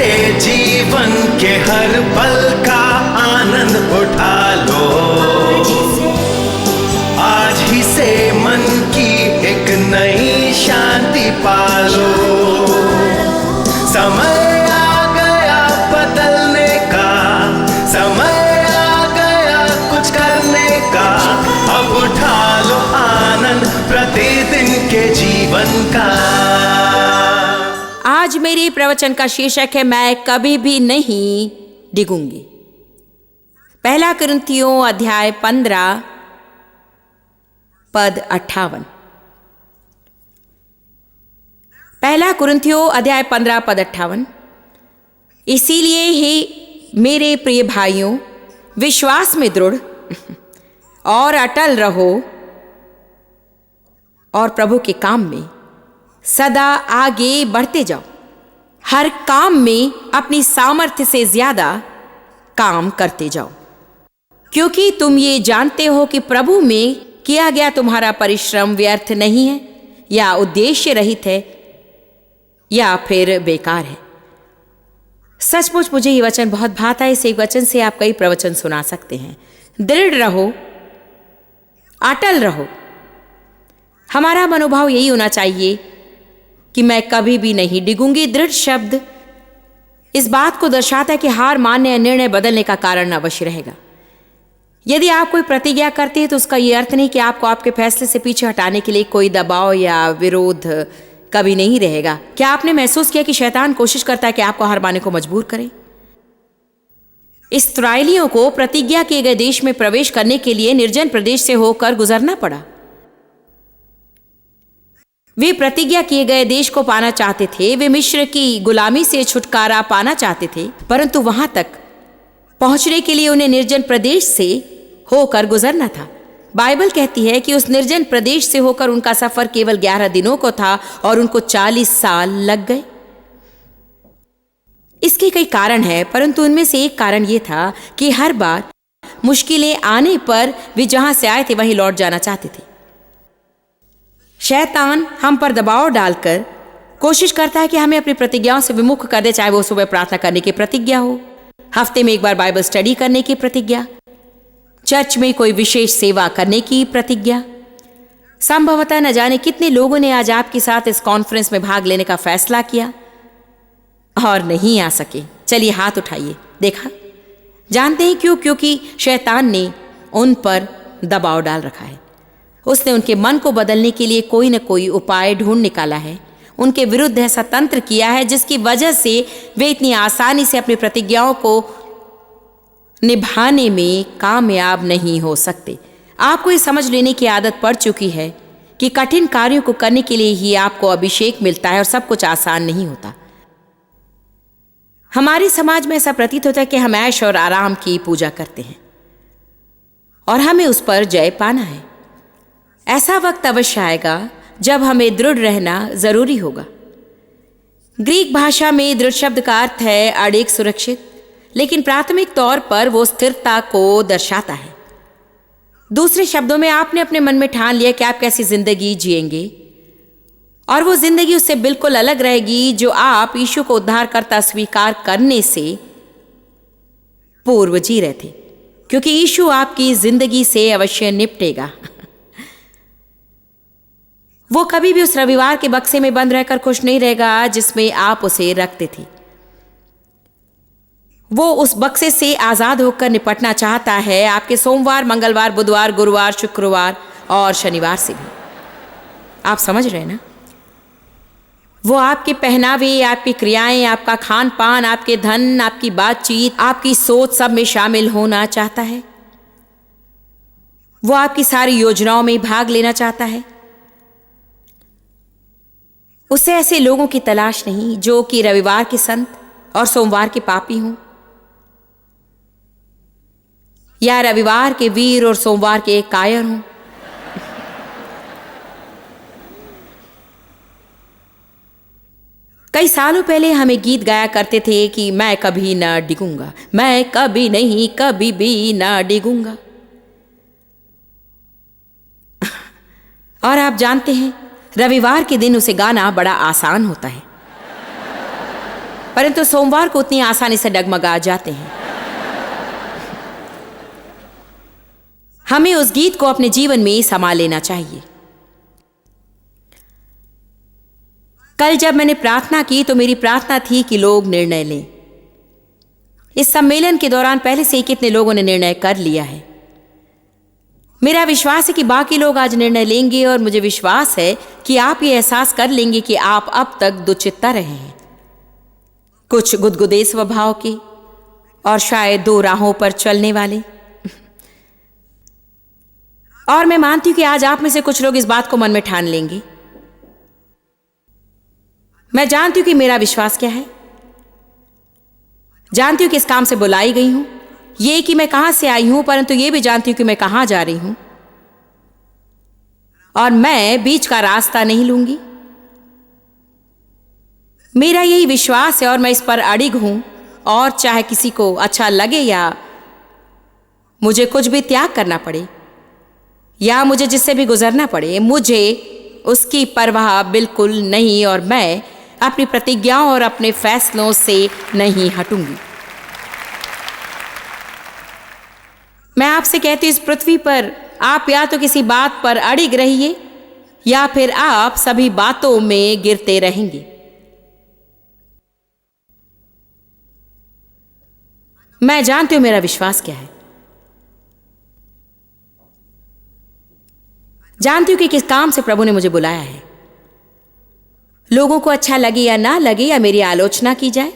से जीवन के हर पल का आनंद उठा लो। आज ही से मन की एक नई शांति पालो। समय आ गया बदलने का, समय आ गया कुछ करने का। अब उठा लो आनंद प्रतिदिन के जीवन का। आज मेरी प्रवचन का शीर्षक है, मैं कभी भी नहीं डिगूंगी। पहला कुरिन्थियों अध्याय 15 पद 58। पहला कुरिन्थियों अध्याय 15 पद 58। इसीलिए ही मेरे प्रिय भाइयों, विश्वास में दृढ़ और अटल रहो और प्रभु के काम में सदा आगे बढ़ते जाओ। हर काम में अपनी सामर्थ्य से ज्यादा काम करते जाओ, क्योंकि तुम ये जानते हो कि प्रभु में किया गया तुम्हारा परिश्रम व्यर्थ नहीं है या उद्देश्य रहित है या फिर बेकार है। सचमुच मुझे ये वचन बहुत भाता है। इस एक वचन से आप कई प्रवचन सुना सकते हैं। दृढ़ रहो, अटल रहो। हमारा मनोभाव यही होना चाहिए कि मैं कभी भी नहीं डिगूंगी। दृढ़ शब्द इस बात को दर्शाता है कि हार मानने या निर्णय बदलने का कारण अवश्य रहेगा। यदि आप कोई प्रतिज्ञा करते हैं तो उसका यह अर्थ नहीं कि आपको आपके फैसले से पीछे हटाने के लिए कोई दबाव या विरोध कभी नहीं रहेगा। क्या आपने महसूस किया कि शैतान कोशिश करता है कि आपको हार मानने को मजबूर करे? इस्राएलियों को प्रतिज्ञा किए गए देश में प्रवेश करने के लिए निर्जन प्रदेश से होकर गुजरना पड़ा। वे प्रतिज्ञा किए गए देश को पाना चाहते थे। वे मिस्र की गुलामी से छुटकारा पाना चाहते थे, परंतु वहां तक पहुंचने के लिए उन्हें निर्जन प्रदेश से होकर गुजरना था। बाइबल कहती है कि उस निर्जन प्रदेश से होकर उनका सफर केवल 11 दिनों को था और उनको 40 साल लग गए। इसके कई कारण हैं, परंतु उनमें से एक कारण यह था कि हर बार मुश्किलें आने पर वे जहां से आए थे वहीं लौट जाना चाहते थे। शैतान हम पर दबाव डालकर कोशिश करता है कि हमें अपनी प्रतिज्ञाओं से विमुख कर दे, चाहे वो सुबह प्रार्थना करने की प्रतिज्ञा हो, हफ्ते में एक बार बाइबल स्टडी करने की प्रतिज्ञा, चर्च में कोई विशेष सेवा करने की प्रतिज्ञा। संभवतः न जाने कितने लोगों ने आज आपके साथ इस कॉन्फ्रेंस में भाग लेने का फैसला किया और नहीं आ सके। चलिए हाथ उठाइए। देखा, जानते हैं क्यों? क्योंकि शैतान ने उन पर दबाव डाल रखा है। उसने उनके मन को बदलने के लिए कोई न कोई उपाय ढूंढ निकाला है, उनके विरुद्ध ऐसा तंत्र किया है जिसकी वजह से वे इतनी आसानी से अपनी प्रतिज्ञाओं को निभाने में कामयाब नहीं हो सकते। आपको ये समझ लेने की आदत पड़ चुकी है कि कठिन कार्यों को करने के लिए ही आपको अभिषेक मिलता है और सब कुछ आसान नहीं होता। हमारे समाज में ऐसा प्रतीत होता है कि हम ऐश और आराम की पूजा करते हैं और हमें उस पर जय पाना है। ऐसा वक्त अवश्य आएगा जब हमें दृढ़ रहना जरूरी होगा। ग्रीक भाषा में दृढ़ शब्द का अर्थ है अड़िग, सुरक्षित, लेकिन प्राथमिक तौर पर वो स्थिरता को दर्शाता है। दूसरे शब्दों में, आपने अपने मन में ठान लिया कि आप कैसी जिंदगी जिएंगे और वो जिंदगी उससे बिल्कुल अलग रहेगी जो आप यीशु को उद्धारकर्ता स्वीकार करने से पूर्व जी रहे थे, क्योंकि यीशु आपकी जिंदगी से अवश्य निपटेगा। वो कभी भी उस रविवार के बक्से में बंद रहकर खुश नहीं रहेगा जिसमें आप उसे रखते थे। वो उस बक्से से आजाद होकर निपटना चाहता है आपके सोमवार, मंगलवार, बुधवार, गुरुवार, शुक्रवार और शनिवार से भी। आप समझ रहे हैं ना? वो आपके पहनावे, आपकी क्रियाएं, आपका खान पान, आपके धन, आपकी बातचीत, आपकी सोच, सब में शामिल होना चाहता है। वो आपकी सारी योजनाओं में भाग लेना चाहता है। उसे ऐसे लोगों की तलाश नहीं जो कि रविवार के संत और सोमवार के पापी हों, या रविवार के वीर और सोमवार के कायर हों। कई सालों पहले हम एक गीत गाया करते थे कि मैं कभी ना डिगूंगा, मैं कभी नहीं, कभी भी ना डिगूंगा। और आप जानते हैं, रविवार के दिन उसे गाना बड़ा आसान होता है। परंतु सोमवार को उतनी आसानी से डगमगा जाते हैं। हमें उस गीत को अपने जीवन में समा लेना चाहिए। कल जब मैंने प्रार्थना की तो मेरी प्रार्थना थी कि लोग निर्णय लें। इस सम्मेलन के दौरान पहले से ही कितने लोगों ने निर्णय कर लिया है। मेरा विश्वास है कि बाकी लोग आज निर्णय लेंगे और मुझे विश्वास है कि आप ये एहसास कर लेंगे कि आप अब तक दुचित्ता रहे हैं, कुछ गुदगुदे स्वभाव के और शायद दो राहों पर चलने वाले। और मैं मानती हूं कि आज आप में से कुछ लोग इस बात को मन में ठान लेंगे। मैं जानती हूं कि मेरा विश्वास क्या है, जानती हूं कि इस काम से बुलाई गई हूं, ये कि मैं कहां से आई हूं, परंतु ये भी जानती हूं कि मैं कहां जा रही हूं और मैं बीच का रास्ता नहीं लूंगी। मेरा यही विश्वास है और मैं इस पर अड़िग हूं। और चाहे किसी को अच्छा लगे या मुझे कुछ भी त्याग करना पड़े या मुझे जिससे भी गुजरना पड़े, मुझे उसकी परवाह बिल्कुल नहीं और मैं अपनी प्रतिज्ञाओं और अपने फैसलों से नहीं हटूंगी। मैं आपसे कहती हूं, इस पृथ्वी पर आप या तो किसी बात पर अड़िग रहिए या फिर आप सभी बातों में गिरते रहेंगे। मैं जानती हूं मेरा विश्वास क्या है, जानती हूं कि किस काम से प्रभु ने मुझे बुलाया है। लोगों को अच्छा लगे या ना लगे या मेरी आलोचना की जाए,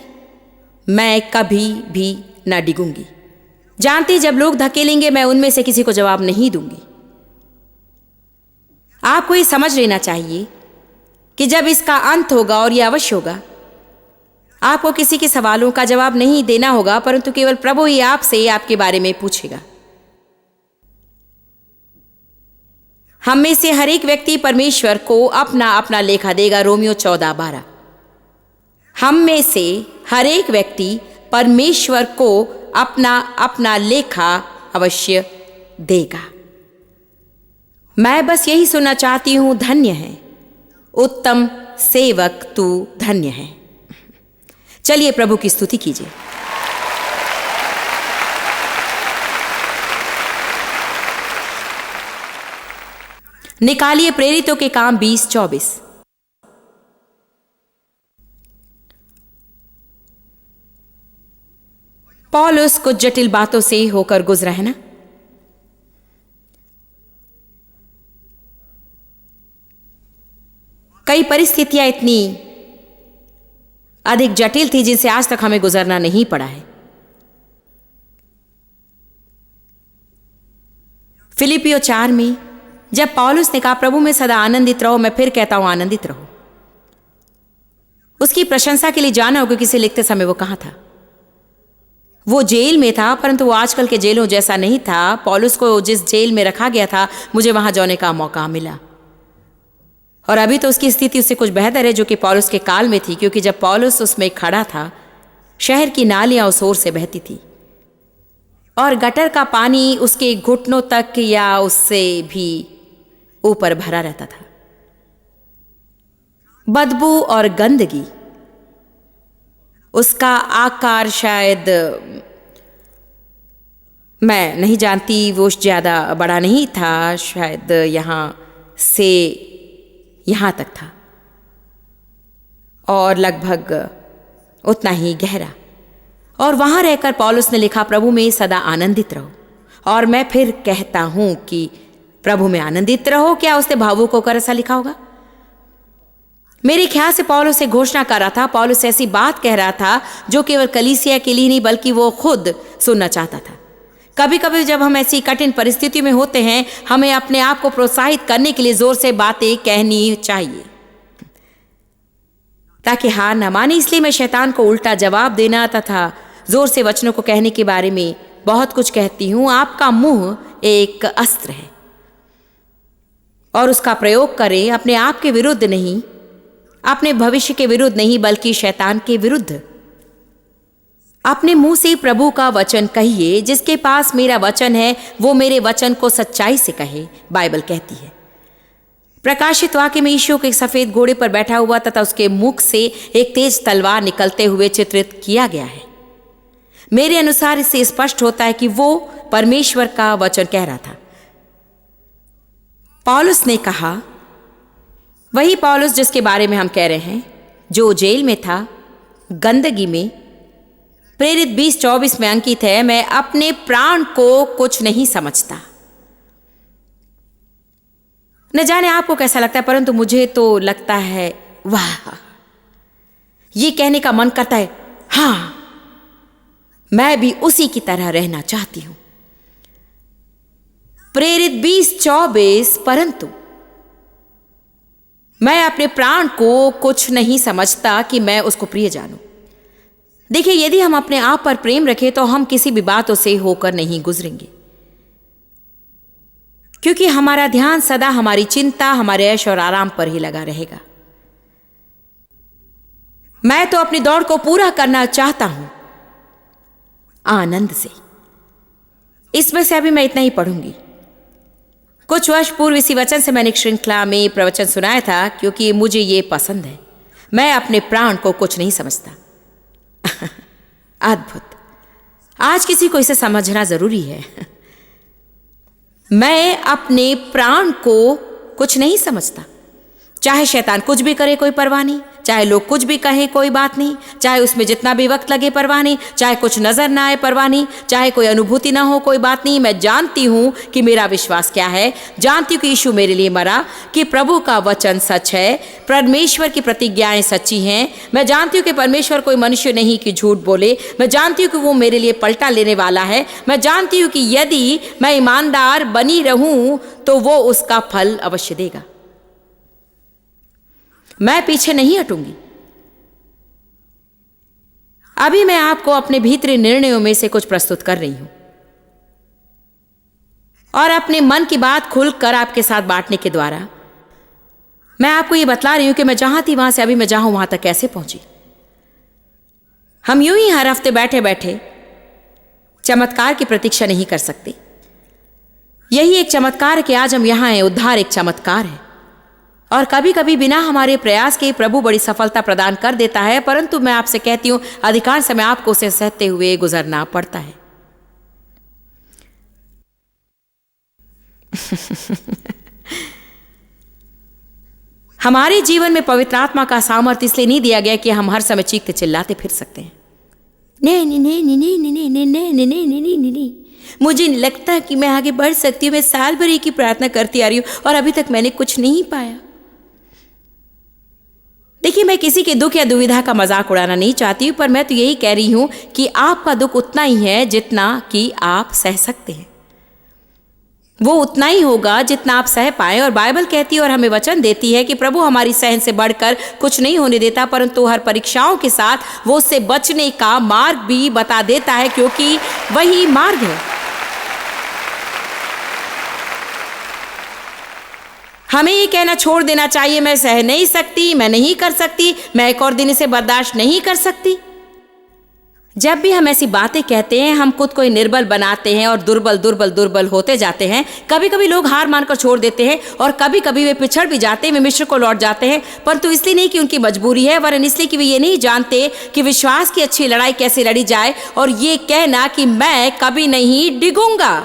मैं कभी भी ना डिगूंगी। जानती जब लोग धकेलेंगे मैं उनमें से किसी को जवाब नहीं दूंगी। आपको ये समझ लेना चाहिए कि जब इसका अंत होगा, और यह अवश्य होगा, आपको किसी के सवालों का जवाब नहीं देना होगा, परंतु केवल प्रभु ही आपसे आपके बारे में पूछेगा। हम में से हर एक व्यक्ति परमेश्वर को अपना अपना लेखा देगा। रोमियो 14:12। हम में से हर एक व्यक्ति परमेश्वर को अपना अपना लेखा अवश्य देगा। मैं बस यही सुनना चाहती हूं, धन्य है उत्तम सेवक, तू धन्य है। चलिए प्रभु की स्तुति कीजिए। निकालिए प्रेरितों के काम 20:24। पौलुस कुछ जटिल बातों से होकर गुजरा है ना। कई परिस्थितियां इतनी अधिक जटिल थी जिनसे आज तक हमें गुजरना नहीं पड़ा है। फिलिपियो 4 में जब पौलुस ने कहा प्रभु में सदा आनंदित रहो, मैं फिर कहता हूं आनंदित रहो, उसकी प्रशंसा के लिए जाना होगा किसे लिखते समय वो कहां था। वो जेल में था, परंतु वो आजकल के जेलों जैसा नहीं था। पौलुस को जिस जेल में रखा गया था मुझे वहां जाने का मौका मिला, और अभी तो उसकी स्थिति उससे कुछ बेहतर है जो कि पौलुस के काल में थी, क्योंकि जब पौलुस उसमें खड़ा था शहर की नालियां उस ओर से बहती थी और गटर का पानी उसके घुटनों तक या उससे भी ऊपर भरा रहता था। बदबू और गंदगी, उसका आकार शायद मैं नहीं जानती, वो ज्यादा बड़ा नहीं था, शायद यहां से यहां तक था और लगभग उतना ही गहरा। और वहां रहकर पौलुस ने लिखा प्रभु में सदा आनंदित रहो, और मैं फिर कहता हूं कि प्रभु में आनंदित रहो। क्या उसने भावुक होकर ऐसा लिखा होगा? मेरे ख्याल से पौलुस से घोषणा कर रहा था, पौलुस ऐसी बात कह रहा था जो केवल कलीसिया के लिए नहीं बल्कि वो खुद सुनना चाहता था। कभी कभी जब हम ऐसी कठिन परिस्थिति में होते हैं हमें अपने आप को प्रोत्साहित करने के लिए जोर से बातें कहनी चाहिए ताकि हार न माने। इसलिए मैं शैतान को उल्टा जवाब देना तथा जोर से वचनों को कहने के बारे में बहुत कुछ कहती हूं। आपका मुंह एक अस्त्र है और उसका प्रयोग करें अपने आप के विरुद्ध नहीं, अपने भविष्य के विरुद्ध नहीं, बल्कि शैतान के विरुद्ध। अपने मुंह से प्रभु का वचन कहिए। जिसके पास मेरा वचन है वो मेरे वचन को सच्चाई से कहे, बाइबल कहती है। प्रकाशित वाक्य में यीशु को एक सफेद घोड़े पर बैठा हुआ तथा उसके मुख से एक तेज तलवार निकलते हुए चित्रित किया गया है। मेरे अनुसार इससे स्पष्ट होता है कि वो परमेश्वर का वचन कह रहा था। पौलुस ने कहा, वही पौलुस जिसके बारे में हम कह रहे हैं, जो जेल में था, गंदगी में। प्रेरित 20:24 में अंकित है, मैं अपने प्राण को कुछ नहीं समझता। न जाने आपको कैसा लगता है, परंतु मुझे तो लगता है वाह, ये कहने का मन करता है, हां, मैं भी उसी की तरह रहना चाहती हूं। प्रेरित 20:24, परंतु मैं अपने प्राण को कुछ नहीं समझता कि मैं उसको प्रिय जानूं। देखिए, यदि हम अपने आप पर प्रेम रखें तो हम किसी भी बातों से होकर नहीं गुजरेंगे, क्योंकि हमारा ध्यान सदा हमारी चिंता, हमारे ऐश और आराम पर ही लगा रहेगा। मैं तो अपनी दौड़ को पूरा करना चाहता हूं आनंद से। इसमें से अभी मैं इतना ही पढ़ूंगी। कुछ वर्ष पूर्व इसी वचन से मैंने एक श्रृंखला में प्रवचन सुनाया था, क्योंकि मुझे ये पसंद है। मैं अपने प्राण को कुछ नहीं समझता। अद्भुत। आज किसी को इसे समझना जरूरी है। मैं अपने प्राण को कुछ नहीं समझता। चाहे शैतान कुछ भी करे, कोई परवाह नहीं। चाहे लोग कुछ भी कहें, कोई बात नहीं। चाहे उसमें जितना भी वक्त लगे, परवाह नहीं। चाहे कुछ नजर ना आए, परवाह नहीं। चाहे कोई अनुभूति ना हो, कोई बात नहीं। मैं जानती हूं कि मेरा विश्वास क्या है। जानती हूं कि यीशु मेरे लिए मरा, कि प्रभु का वचन सच है, परमेश्वर की प्रतिज्ञाएं सच्ची हैं। मैं जानती हूं कि परमेश्वर कोई मनुष्य नहीं कि झूठ बोले। मैं जानती हूं कि वो मेरे लिए पलटा लेने वाला है। मैं जानती हूं कि यदि मैं ईमानदार बनी रहूं तो वो उसका फल अवश्य देगा। मैं पीछे नहीं हटूंगी। अभी मैं आपको अपने भीतरी निर्णयों में से कुछ प्रस्तुत कर रही हूं और अपने मन की बात खुलकर आपके साथ बांटने के द्वारा मैं आपको यह बतला रही हूं कि मैं जहां थी वहां से अभी मैं जहां वहां तक कैसे पहुंची। हम यूं ही हर हफ्ते बैठे बैठे चमत्कार की प्रतीक्षा नहीं कर सकते। यही एक चमत्कार है कि आज हम यहां हैं। उद्धार एक चमत्कार है और कभी कभी बिना हमारे प्रयास के प्रभु बड़ी सफलता प्रदान कर देता है, परंतु मैं आपसे कहती हूं अधिकांश समय आपको उसे सहते हुए गुजरना पड़ता है। हमारे जीवन में पवित्र आत्मा का सामर्थ्य इसलिए नहीं दिया गया कि हम हर समय चीखते चिल्लाते फिर सकते हैं। नहीं नहीं नहीं नहीं नहीं नहीं नहीं नहीं नहीं नहीं नहीं नहीं नहीं, मुझे नहीं लगता कि मैं आगे बढ़ सकती हूँ। मैं साल भर की प्रार्थना करती आ रही हूँ और अभी तक मैंने कुछ नहीं पाया। देखिए, मैं किसी के दुख या दुविधा का मजाक उड़ाना नहीं चाहती हूँ, पर मैं तो यही कह रही हूँ कि आपका दुख उतना ही है जितना कि आप सह सकते हैं। वो उतना ही होगा जितना आप सह पाए। और बाइबल कहती है और हमें वचन देती है कि प्रभु हमारी सहन से बढ़कर कुछ नहीं होने देता, परंतु हर परीक्षाओं के साथ वो उससे बचने का मार्ग भी बता देता है, क्योंकि वही मार्ग है। हमें ये कहना छोड़ देना चाहिए, मैं सह नहीं सकती, मैं नहीं कर सकती, मैं एक और दिन इसे बर्दाश्त नहीं कर सकती। जब भी हम ऐसी बातें कहते हैं, हम खुद को निर्बल बनाते हैं और दुर्बल दुर्बल दुर्बल होते जाते हैं। कभी कभी लोग हार मानकर छोड़ देते हैं और कभी कभी वे पिछड़ भी जाते हैं, वे मिस्र को लौट जाते हैं, परंतु इसलिए नहीं कि उनकी मजबूरी है, वरन इसलिए कि वे ये नहीं जानते कि विश्वास की अच्छी लड़ाई कैसे लड़ी जाए, और ये कहना कि मैं कभी नहीं डिगूंगा।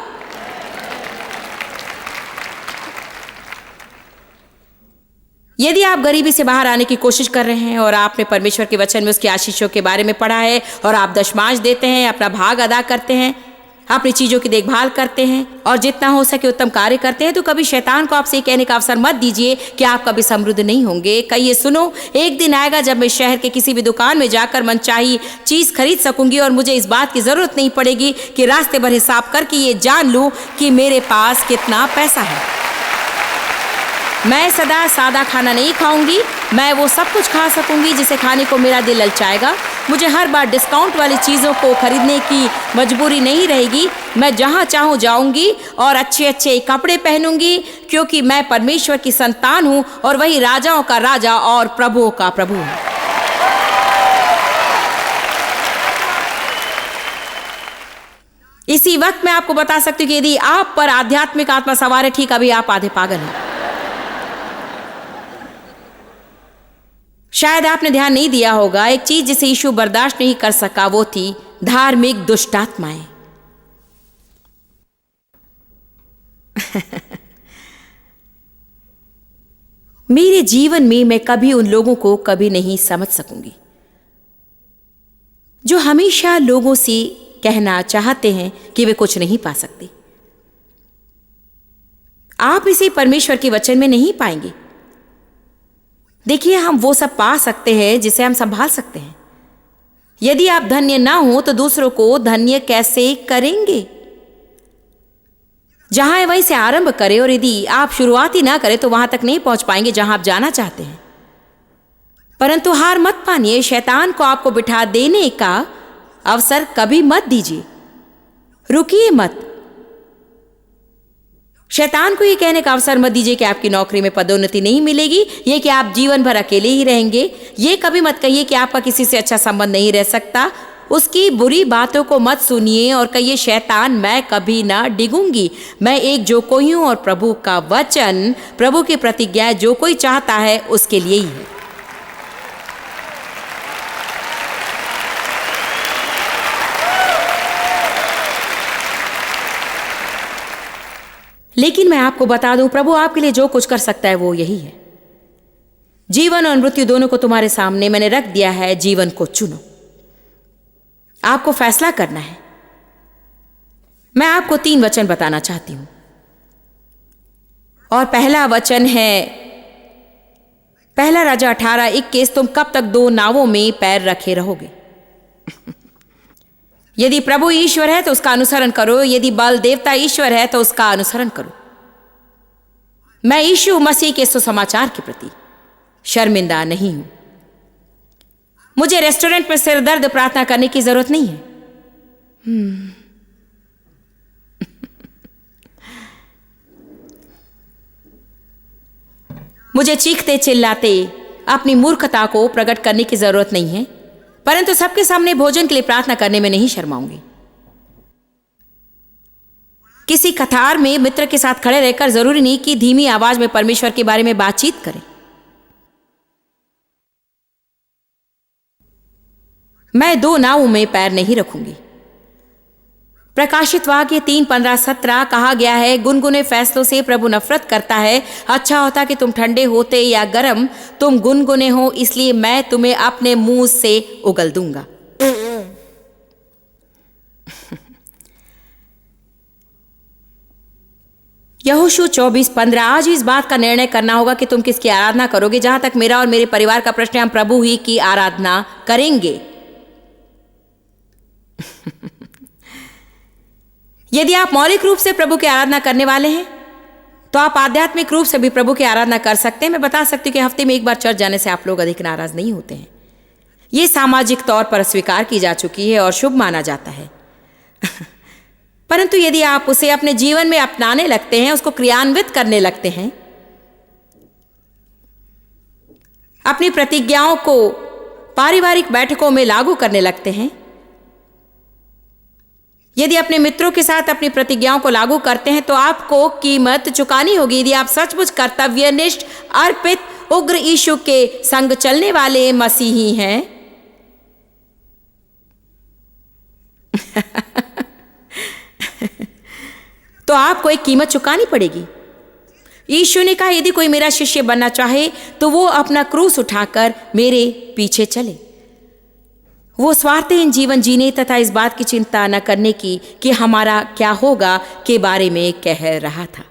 यदि आप गरीबी से बाहर आने की कोशिश कर रहे हैं और आपने परमेश्वर के वचन में उसकी आशीषों के बारे में पढ़ा है और आप दशमांश देते हैं, अपना भाग अदा करते हैं, अपनी चीजों की देखभाल करते हैं और जितना हो सके उत्तम कार्य करते हैं, तो कभी शैतान को आपसे कहने का अवसर मत दीजिए कि आप कभी समृद्ध नहीं होंगे। कहिए, सुनो, एक दिन आएगा जब मैं शहर के किसी भी दुकान में जाकर मनचाही चीज खरीद सकूंगी और मुझे इस बात की जरूरत नहीं पड़ेगी कि रास्ते भर हिसाब करके ये जान लूं कि मेरे पास कितना पैसा है। मैं सदा सादा खाना नहीं खाऊंगी, मैं वो सब कुछ खा सकूंगी जिसे खाने को मेरा दिल ललचाएगा। मुझे हर बार डिस्काउंट वाली चीज़ों को खरीदने की मजबूरी नहीं रहेगी। मैं जहां चाहूं जाऊंगी और अच्छे अच्छे कपड़े पहनूंगी, क्योंकि मैं परमेश्वर की संतान हूं और वही राजाओं का राजा और प्रभुओं का प्रभु हूं। इसी वक्त मैं आपको बता सकती हूँ कि यदि आप पर आध्यात्मिक आत्मा सवार है, ठीक, अभी आप आधे पागल हैं। शायद आपने ध्यान नहीं दिया होगा, एक चीज जिसे यीशु बर्दाश्त नहीं कर सका वो थी धार्मिक दुष्टात्माएं। मेरे जीवन में मैं कभी उन लोगों को कभी नहीं समझ सकूंगी जो हमेशा लोगों से कहना चाहते हैं कि वे कुछ नहीं पा सकते। आप इसे परमेश्वर के वचन में नहीं पाएंगे। देखिए, हम वो सब पा सकते हैं जिसे हम संभाल सकते हैं। यदि आप धन्य ना हो तो दूसरों को धन्य कैसे करेंगे? जहां है वहीं से आरंभ करें, और यदि आप शुरुआत ही ना करें तो वहां तक नहीं पहुंच पाएंगे जहां आप जाना चाहते हैं। परंतु हार मत मानिए, शैतान को आपको बिठा देने का अवसर कभी मत दीजिए। रुकिए मत। शैतान को यह कहने का अवसर मत दीजिए कि आपकी नौकरी में पदोन्नति नहीं मिलेगी, यह कि आप जीवन भर अकेले ही रहेंगे। यह कभी मत कहिए कि आपका किसी से अच्छा संबंध नहीं रह सकता। उसकी बुरी बातों को मत सुनिए और कहिए, शैतान मैं कभी ना डिगूंगी। मैं एक जो कोई हूं और प्रभु का वचन, प्रभु की प्रतिज्ञा जो कोई चाहता है उसके लिए ही है। लेकिन मैं आपको बता दूं, प्रभु आपके लिए जो कुछ कर सकता है वो यही है। जीवन और मृत्यु दोनों को तुम्हारे सामने मैंने रख दिया है। जीवन को चुनो। आपको फैसला करना है। मैं आपको 3 वचन बताना चाहती हूं, और पहला वचन है पहला राजा 18:21। तुम कब तक 2 नावों में पैर रखे रहोगे? यदि प्रभु ईश्वर है तो उसका अनुसरण करो, यदि बल देवता ईश्वर है तो उसका अनुसरण करो। मैं यीशु मसीह के सुसमाचार के प्रति शर्मिंदा नहीं हूं। मुझे रेस्टोरेंट में सिर दर्द प्रार्थना करने की जरूरत नहीं है। मुझे चीखते चिल्लाते अपनी मूर्खता को प्रकट करने की जरूरत नहीं है, परंतु सबके सामने भोजन के लिए प्रार्थना करने में नहीं शर्माऊंगी। किसी कतार में मित्र के साथ खड़े रहकर जरूरी नहीं कि धीमी आवाज में परमेश्वर के बारे में बातचीत करें। मैं 2 नावों में पैर नहीं रखूंगी। प्रकाशित वाक्य 3:15-17 कहा गया है, गुनगुने फैसलों से प्रभु नफरत करता है। अच्छा होता कि तुम ठंडे होते या गर्म, तुम गुनगुने हो, इसलिए मैं तुम्हें अपने मुंह से उगल दूंगा। यहोशू 24:15। आज इस बात का निर्णय करना होगा कि तुम किसकी आराधना करोगे। जहां तक मेरा और मेरे परिवार का प्रश्न है, हम प्रभु ही की आराधना करेंगे। यदि आप मौलिक रूप से प्रभु की आराधना करने वाले हैं तो आप आध्यात्मिक रूप से भी प्रभु की आराधना कर सकते हैं। मैं बता सकती हूँ कि हफ्ते में 1 बार चर्च जाने से आप लोग अधिक नाराज नहीं होते हैं। यह सामाजिक तौर पर स्वीकार की जा चुकी है और शुभ माना जाता है। परंतु यदि आप उसे अपने जीवन में अपनाने लगते हैं, उसको क्रियान्वित करने लगते हैं, अपनी प्रतिज्ञाओं को पारिवारिक बैठकों में लागू करने लगते हैं, यदि अपने मित्रों के साथ अपनी प्रतिज्ञाओं को लागू करते हैं, तो आपको कीमत चुकानी होगी। यदि आप सचमुच कर्तव्यनिष्ठ, अर्पित, उग्र यीशु के संग चलने वाले मसीही हैं, तो आपको एक कीमत चुकानी पड़ेगी। यीशु ने कहा, यदि कोई मेरा शिष्य बनना चाहे तो वो अपना क्रूस उठाकर मेरे पीछे चले। वो स्वार्थहीन जीवन जीने तथा इस बात की चिंता न करने की कि हमारा क्या होगा के बारे में कह रहा था।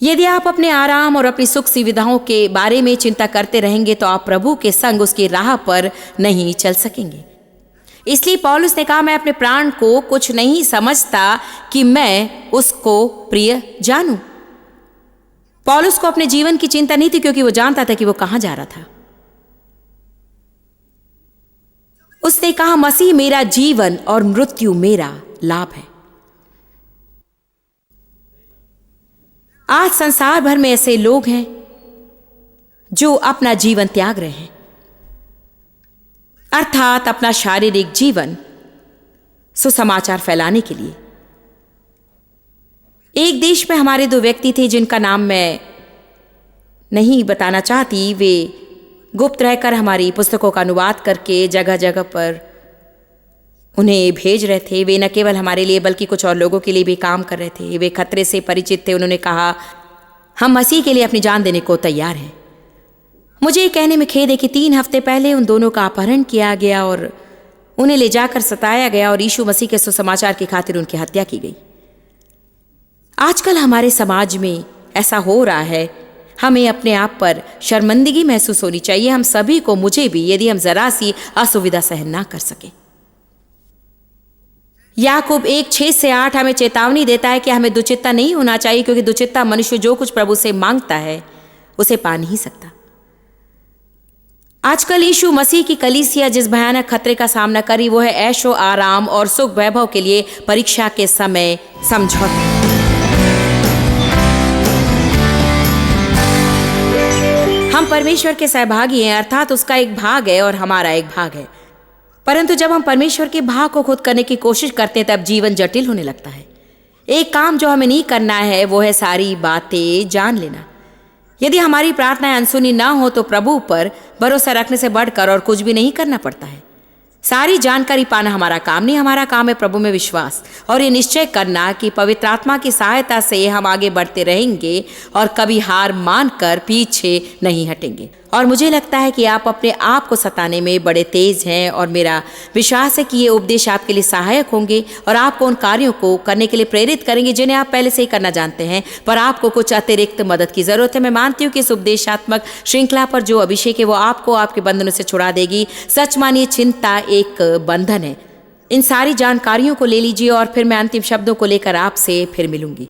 यदि आप अपने आराम और अपनी सुख सुविधाओं के बारे में चिंता करते रहेंगे तो आप प्रभु के संग उसकी राह पर नहीं चल सकेंगे। इसलिए पौलुस ने कहा, मैं अपने प्राण को कुछ नहीं समझता कि मैं उसको प्रिय जानूं। पौलुस को अपने जीवन की चिंता नहीं थी, क्योंकि वो जानता था कि वो कहां जा रहा था। उसने कहा, मसीह मेरा जीवन और मृत्यु मेरा लाभ है। आज संसार भर में ऐसे लोग हैं जो अपना जीवन त्याग रहे हैं, अर्थात अपना शारीरिक जीवन सुसमाचार फैलाने के लिए। एक देश में हमारे 2 व्यक्ति थे जिनका नाम मैं नहीं बताना चाहती। वे गुप्त रहकर हमारी पुस्तकों का अनुवाद करके जगह जगह पर उन्हें भेज रहे थे। वे न केवल हमारे लिए बल्कि कुछ और लोगों के लिए भी काम कर रहे थे। वे खतरे से परिचित थे। उन्होंने कहा, हम मसीह के लिए अपनी जान देने को तैयार हैं। मुझे ये कहने में खेद है कि 3 हफ्ते पहले उन दोनों का अपहरण किया गया और उन्हें ले जाकर सताया गया और यीशु मसीह के सुसमाचार की खातिर उनकी हत्या की गई। आजकल हमारे समाज में ऐसा हो रहा है। हमें अपने आप पर शर्मिंदगी महसूस होनी चाहिए, हम सभी को, मुझे भी, यदि हम जरा सी असुविधा सहन ना कर सके। याकूब 1:6-8 हमें चेतावनी देता है कि हमें दुचित्ता नहीं होना चाहिए, क्योंकि दुचित्ता मनुष्य जो कुछ प्रभु से मांगता है उसे पा नहीं सकता। आजकल यीशु मसीह की कलीसिया जिस भयानक खतरे का सामना करी वो है ऐशो आराम और सुख वैभव के लिए परीक्षा के समय समझौता। हम परमेश्वर के सहभागी हैं, अर्थात उसका एक भाग है और हमारा एक भाग है। परंतु जब हम परमेश्वर के भाग को खुद करने की कोशिश करते हैं तब जीवन जटिल होने लगता है। एक काम जो हमें नहीं करना है वो है सारी बातें जान लेना। यदि हमारी प्रार्थनाएं अनसुनी ना हो तो प्रभु पर भरोसा रखने से बढ़कर और कुछ भी नहीं करना पड़ता है। सारी जानकारी पाना हमारा काम नहीं, हमारा काम है प्रभु में विश्वास और ये निश्चय करना कि पवित्र आत्मा की सहायता से हम आगे बढ़ते रहेंगे और कभी हार मानकर पीछे नहीं हटेंगे। और मुझे लगता है कि आप अपने आप को सताने में बड़े तेज हैं और मेरा विश्वास है कि ये उपदेश आपके लिए सहायक होंगे और आपको उन कार्यों को करने के लिए प्रेरित करेंगे जिन्हें आप पहले से ही करना जानते हैं, पर आपको कुछ अतिरिक्त मदद की जरूरत है। मैं मानती हूँ कि इस उपदेशात्मक श्रृंखला पर जो अभिषेक है वो आपको आपके बंधनों से छुड़ा देगी। सच मानिए, चिंता एक बंधन है। इन सारी जानकारियों को ले लीजिए और फिर मैं अंतिम शब्दों को लेकर आपसे फिर मिलूंगी।